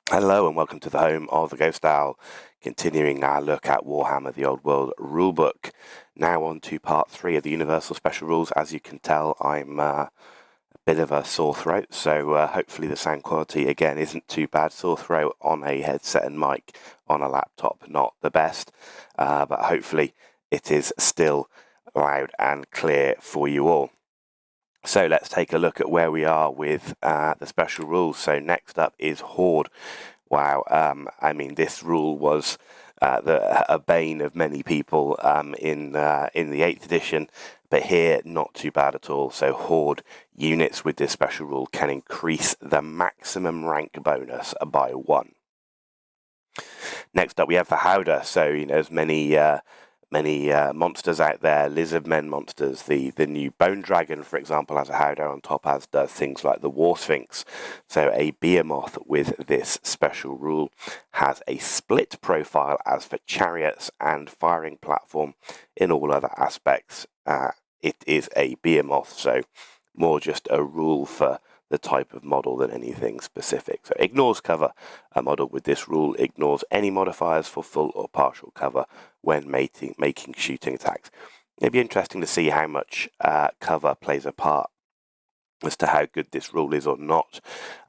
Hello and welcome to the home of the Ghost Owl, continuing our look at Warhammer The Old World Rulebook. Now on to part 3 of the Universal Special Rules. As you can tell, I'm a bit of a sore throat, so hopefully the sound quality again isn't too bad. Sore throat on a headset and mic on a laptop, not the best, but hopefully it is still loud and clear for you all. So let's take a look at where we are with the special rules. So next up is Horde. Wow, I mean, this rule was a bane of many people in the 8th edition, but here not too bad at all. So Horde units with this special rule can increase the maximum rank bonus by 1. Next up we have the Howdah. So there's many monsters out there, lizard men monsters. The new Bone Dragon, for example, has a Howdah on top, as does things like the War Sphinx. So a Behemoth with this special rule has a split profile as for chariots and firing platform. In all other aspects, it is a Behemoth, so more just a rule for the type of model than anything specific. So ignores cover. A model with this rule ignores any modifiers for full or partial cover when making shooting attacks. It'd be interesting to see how much cover plays a part as to how good this rule is or not.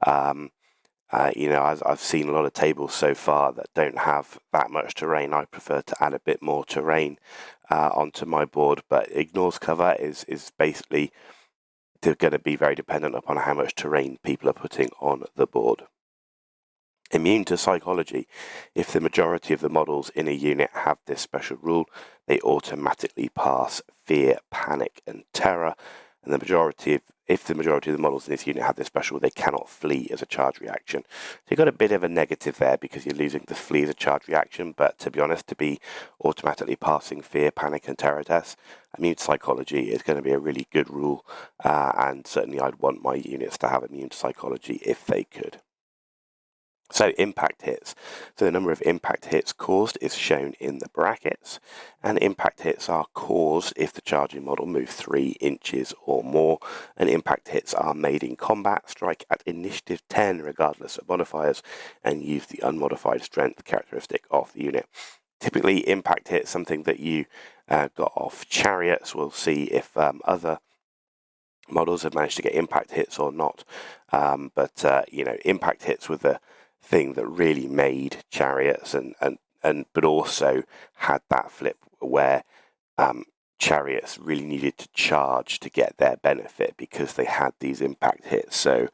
I've seen a lot of tables so far that don't have that much terrain. I prefer to add a bit more terrain onto my board, but ignores cover is basically going to be very dependent upon how much terrain people are putting on the board. Immune to psychology. If the majority of the models in a unit have this special rule, they automatically pass fear, panic, and terror. And if the majority of the models in this unit have this special rule, they cannot flee as a charge reaction. So you've got a bit of a negative there because you're losing the flee as a charge reaction. But to be honest, to be automatically passing fear, panic, and terror tests, immune to psychology is going to be a really good rule. And certainly I'd want my units to have immune to psychology if they could. So impact hits. So the number of impact hits caused is shown in the brackets, and impact hits are caused if the charging model moves 3 inches or more, and impact hits are made in combat, strike at initiative 10 regardless of modifiers, and use the unmodified strength characteristic of the unit. Typically impact hits something that you got off chariots. We'll see if other models have managed to get impact hits or not, but impact hits with the thing that really made chariots but also had that flip where chariots really needed to charge to get their benefit because they had these impact hits. So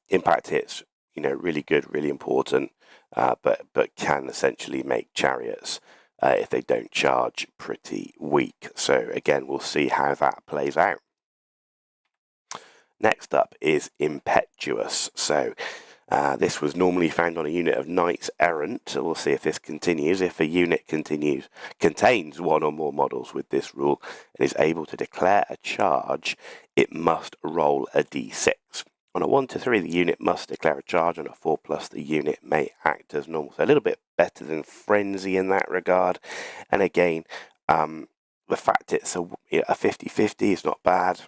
impact hits, really good, really important, but can essentially make chariots, if they don't charge, pretty weak. So again, we'll see how that plays out. Next up is impetuous. So this was normally found on a unit of knights errant. So we'll see if this continues. If a unit contains one or more models with this rule and is able to declare a charge, it must roll a d6. On a 1 to 3, the unit must declare a charge. On a 4+, the unit may act as normal. So a little bit better than Frenzy in that regard. And again, the fact it's a 50-50 is not bad.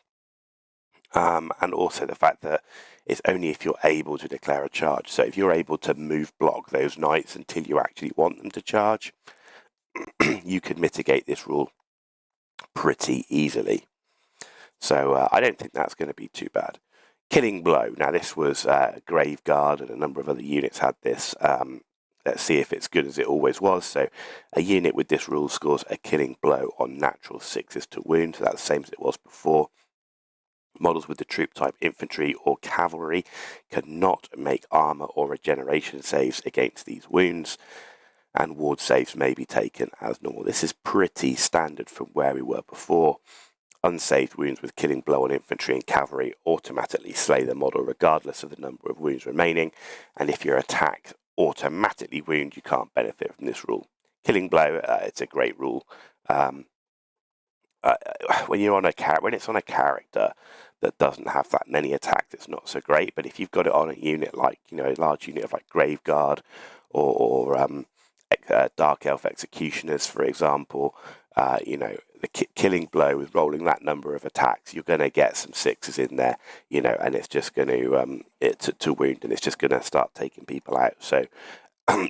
And also the fact that it's only if you're able to declare a charge. So if you're able to move block those knights until you actually want them to charge, you could mitigate this rule pretty easily. So I don't think that's going to be too bad. Killing Blow. Now this was Graveguard and a number of other units had this. Let's see if it's good as it always was. So a unit with this rule scores a Killing Blow on natural 6s to wound. So that's the same as it was before. Models with the troop type infantry or cavalry cannot make armor or regeneration saves against these wounds, and ward saves may be taken as normal. This is pretty standard from where we were before. Unsaved wounds with Killing Blow on infantry and cavalry automatically slay the model regardless of the number of wounds remaining, and if your attack automatically wound, you can't benefit from this rule. Killing Blow, it's a great rule. When it's on a character that doesn't have that many attacks, it's not so great. But if you've got it on a unit like, a large unit of like Graveguard or Dark Elf Executioners, for example, the killing blow with rolling that number of attacks, you're going to get some sixes in there, you know, and it's just going to wound, and it's just going to start taking people out. So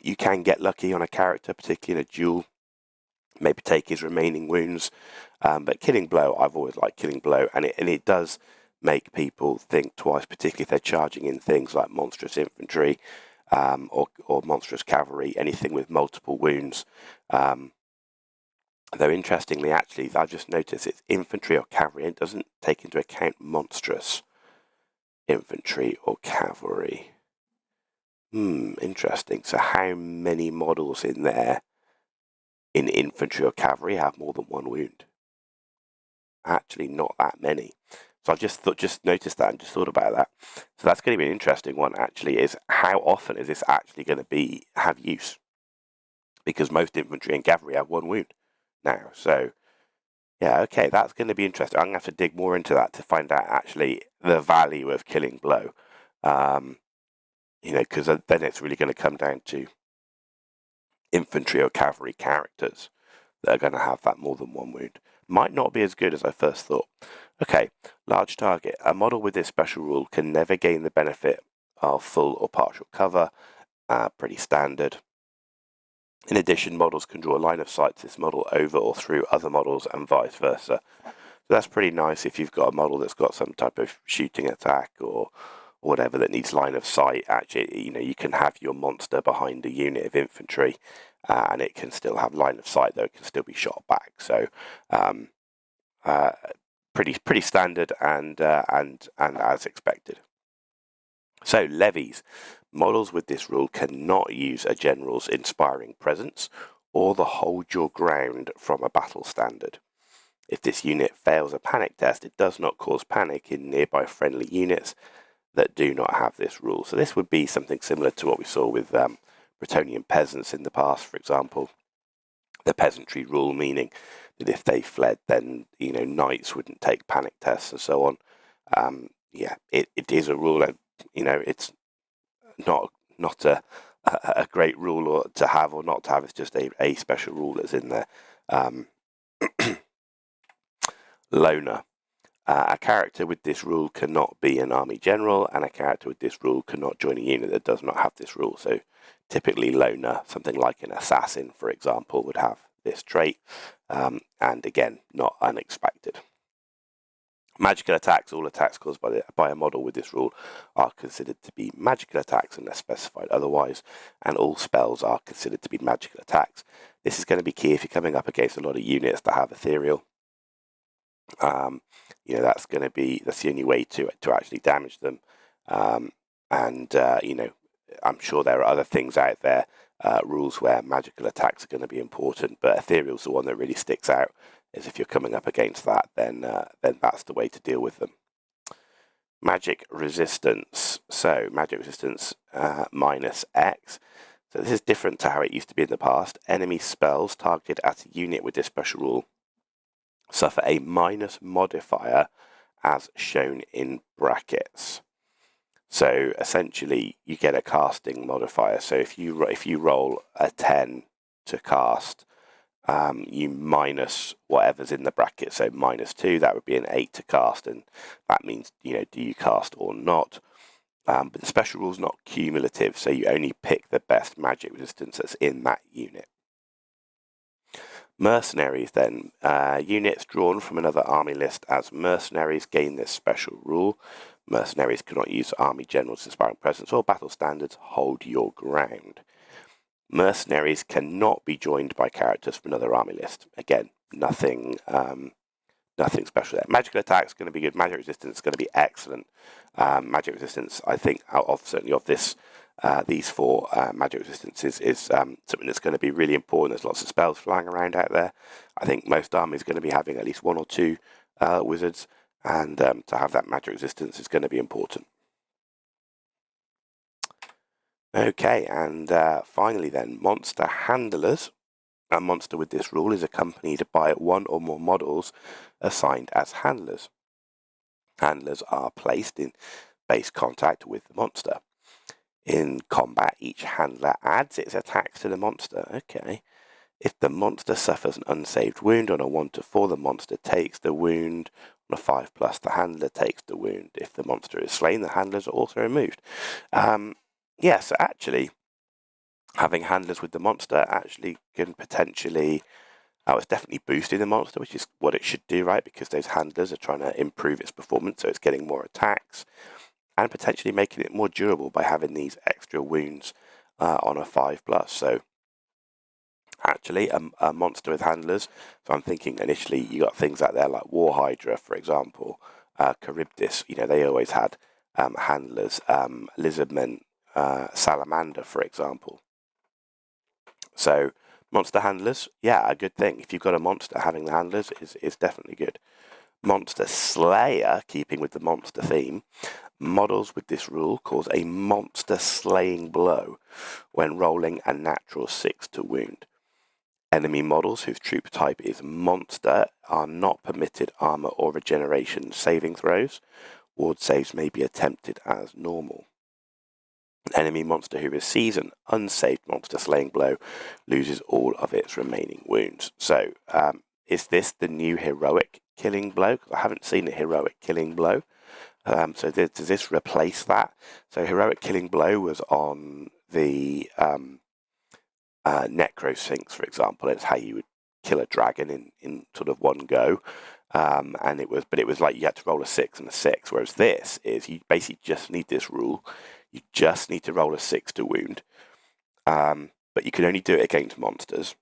you can get lucky on a character, particularly in a duel, maybe take his remaining wounds. But killing blow, I've always liked killing blow, and it does make people think twice, particularly if they're charging in things like monstrous infantry or monstrous cavalry, anything with multiple wounds. Though interestingly, actually, I've just noticed it's infantry or cavalry. It doesn't take into account monstrous infantry or cavalry. Interesting. So how many models in there in infantry or cavalry have more than one wound? Actually, not that many. So I've just noticed that and just thought about that. So that's going to be an interesting one, actually, is how often is this actually going to have use? Because most infantry and cavalry have one wound now. So, yeah, okay, that's going to be interesting. I'm going to have to dig more into that to find out actually the value of killing blow. You know, because then it's really going to come down to infantry or cavalry characters that are going to have that more than one wound. Might not be as good as I first thought. Okay, large target. A model with this special rule can never gain the benefit of full or partial cover. Pretty standard. In addition, models can draw a line of sight to this model over or through other models and vice versa. So that's pretty nice if you've got a model that's got some type of shooting attack or whatever that needs line of sight. Actually, you know, you can have your monster behind a unit of infantry and it can still have line of sight, though it can still be shot back. So pretty standard and as expected. So levies. Models with this rule cannot use a general's inspiring presence or the hold your ground from a battle standard. If this unit fails a panic test, it does not cause panic in nearby friendly units that do not have this rule. So this would be something similar to what we saw with Bretonnian peasants in the past, for example. The peasantry rule, meaning that if they fled, then, you know, knights wouldn't take panic tests and so on. Yeah, it is a rule, and, you know, it's not a great rule or to have or not to have. It's just a special rule that's in there. Loner. A character with this rule cannot be an army general, and a character with this rule cannot join a unit that does not have this rule. So typically loner, something like an assassin, for example, would have this trait, and again, not unexpected. Magical attacks. All attacks caused by a model with this rule are considered to be magical attacks unless specified otherwise, and all spells are considered to be magical attacks. This is going to be key if you're coming up against a lot of units that have ethereal. You know, that's the only way to actually damage them. You know, I'm sure there are other things out there, rules where magical attacks are going to be important, but ethereal's the one that really sticks out. Is if you're coming up against that, then that's the way to deal with them. Magic resistance. So magic resistance minus X. So this is different to how it used to be in the past. Enemy spells targeted at a unit with this special rule suffer a minus modifier as shown in brackets. So essentially, you get a casting modifier. So if you roll a 10 to cast, you minus whatever's in the bracket. So -2, that would be an 8 to cast, and that means, you know, do you cast or not? But the special rule is not cumulative, so you only pick the best magic resistance that's in that unit. Mercenaries then. Units drawn from another army list as mercenaries gain this special rule. Mercenaries cannot use army generals' inspiring presence or battle standards. Hold your ground. Mercenaries cannot be joined by characters from another army list. Again, nothing special there. Magical attack is going to be good. Magic resistance is going to be excellent. Magic resistance, I think, certainly of these four, magic resistance is something that's going to be really important. There's lots of spells flying around out there. I think most armies are going to be having at least one or two wizards, and to have that magic resistance is going to be important. Okay, and finally then, monster handlers. A monster with this rule is accompanied by one or more models assigned as handlers. Handlers are placed in base contact with the monster. In combat, each handler adds its attacks to the monster. Okay. If the monster suffers an unsaved wound on a 1 to 4, the monster takes the wound. On a 5+, the handler takes the wound. If the monster is slain, the handlers are also removed. Yeah, so actually, having handlers with the monster actually can potentially... it's definitely boosting the monster, which is what it should do, right? Because those handlers are trying to improve its performance, so it's getting more attacks, and potentially making it more durable by having these extra wounds on a 5+. So actually, a monster with handlers. So I'm thinking initially you got things out there like War Hydra, for example, Charybdis. You know, they always had handlers. Lizardmen, Salamander, for example. So monster handlers, yeah, a good thing. If you've got a monster, having the handlers is definitely good. Monster Slayer, keeping with the monster theme, models with this rule cause a monster slaying blow when rolling a natural 6 to wound. Enemy models whose troop type is monster are not permitted armor or regeneration saving throws. Ward saves may be attempted as normal. An enemy monster who receives an unsaved monster slaying blow loses all of its remaining wounds. So, is this the new heroic killing blow? Because I haven't seen a heroic killing blow. So does this replace that? So heroic killing blow was on the Necrosphinx, for example. It's how you would kill a dragon in sort of one go. And it was like you had to roll a 6 and a 6, whereas this is you basically just need this rule. You just need to roll a 6 to wound. But you can only do it against monsters.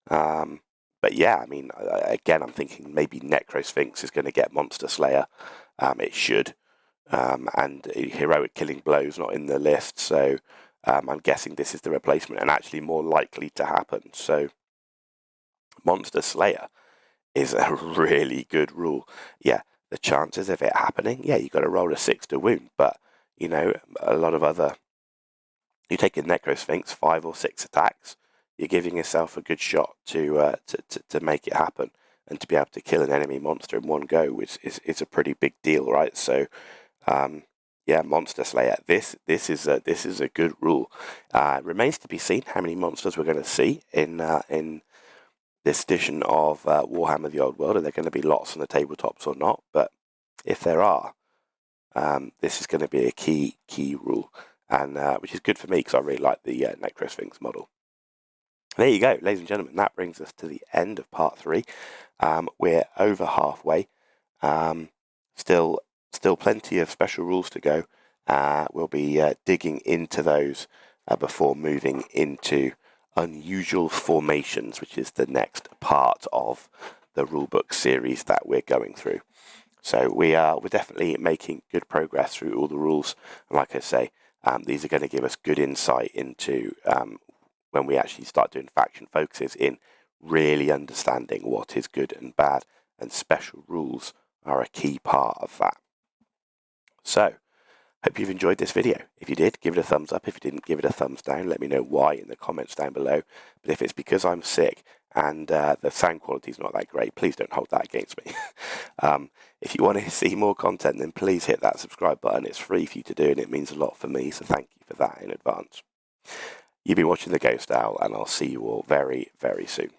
But yeah, I mean, again, I'm thinking maybe Necrosphinx is going to get Monster Slayer. It should. And heroic killing blows not in the list, so I'm guessing this is the replacement and actually more likely to happen. So Monster Slayer is a really good rule. Yeah, the chances of it happening, yeah, you got to roll a 6 to wound, but you know, a lot of other... You take a Necrosphinx, 5 or 6 attacks, you're giving yourself a good shot to make it happen, and to be able to kill an enemy monster in one go is a pretty big deal, right? So, yeah, Monster Slayer. This is a good rule. Remains to be seen how many monsters we're going to see in this edition of Warhammer The Old World. Are there going to be lots on the tabletops or not? But if there are, this is going to be a key rule, and which is good for me because I really like the Necrosphinx model. There you go, ladies and gentlemen. That brings us to the end of part 3. We're over halfway. Still plenty of special rules to go. We'll be digging into those before moving into unusual formations, which is the next part of the rulebook series that we're going through. So we're definitely making good progress through all the rules. And like I say, these are going to give us good insight into when we actually start doing faction focuses in really understanding what is good and bad, and special rules are a key part of that. So, hope you've enjoyed this video. If you did, give it a thumbs up. If you didn't, give it a thumbs down. Let me know why in the comments down below. But if it's because I'm sick and the sound quality is not that great, please don't hold that against me. If you want to see more content, then please hit that subscribe button. It's free for you to do, and it means a lot for me, so thank you for that in advance. You've been watching The Ghost Owl, and I'll see you all very, very soon.